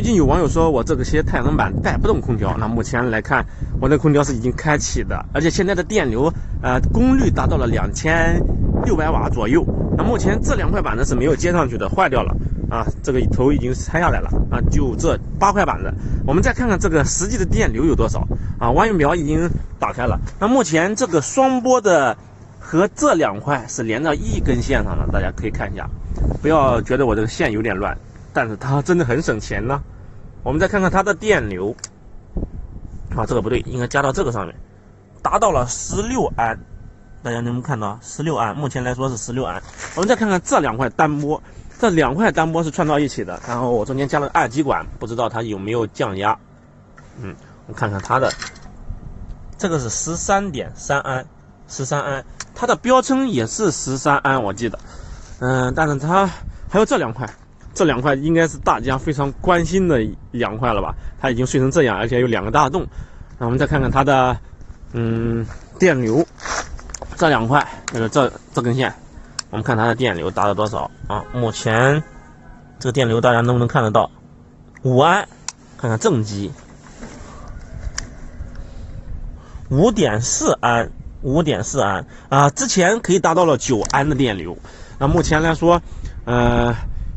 近有网友说我这些太阳能板带不动空调，那目前来看，我的空调是已经开启的，而且现在的电流功率达到了2600瓦左右。那目前这2块板子是没有接上去的，坏掉了啊，这个头已经拆下来了啊，就这8块板子。我们再看看这个实际的电流有多少啊？弯运表已经打开了，那目前这个双波的和这2块是连到一根线上的，大家可以看一下，不要觉得我这个线有点乱。但是它真的很省钱呢。我们再看看它的电流，啊，这个不对，应该加到这个上面，达到了16安，大家能不能看到16安？目前来说是16安。我们再看看这2块单波，这2块单波是串到一起的，然后我中间加了二极管，不知道它有没有降压。我看看它的，这个是13.3安，13安，它的标称也是13安，我记得，但是它还有这2块。这2块应该是大家非常关心的2块了吧？它已经碎成这样，而且有2个大洞。那我们再看看它的电流，这2块这根线，我们看它的电流达到多少啊？目前这个电流大家能不能看得到？5安，看看正极，5.4安，5.4安啊，之前可以达到了9安的电流。那目前来说，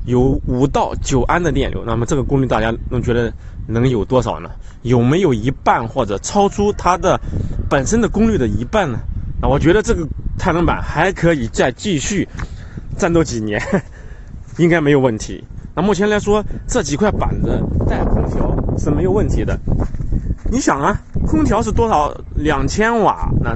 有5到9安的电流，那么这个功率大家能觉得能有多少呢？有没有一半或者超出它的本身的功率的一半呢？那我觉得这个太阳能板还可以再继续战斗几年，应该没有问题。那目前来说，这几块板子带空调是没有问题的。你想啊，空调是多少？2000瓦，那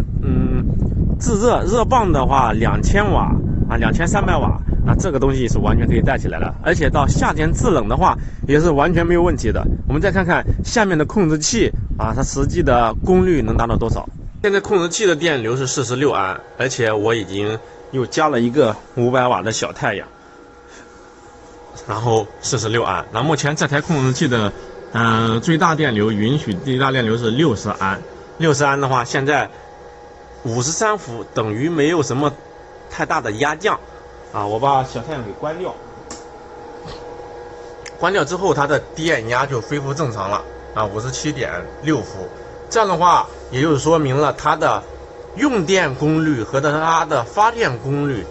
制热棒的话2000瓦啊，2300瓦。那这个东西是完全可以带起来了，而且到夏天制冷的话也是完全没有问题的。我们再看看下面的控制器啊，它实际的功率能达到多少？现在控制器的电流是46安，而且我已经又加了一个500瓦的小太阳，然后46安。那目前这台控制器的最大电流允许最大电流是60安，60安的话，现在53伏等于没有什么太大的压降。我把小太阳给关掉，关掉之后它的电压就恢复正常了，57.6伏。这样的话，也就是说明了它的用电功率和它的发电功率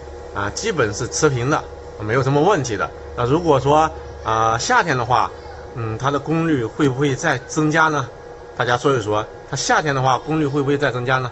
基本是持平的，没有什么问题的。那如果说夏天的话，它的功率会不会再增加呢？大家说一说，它夏天的话功率会不会再增加呢？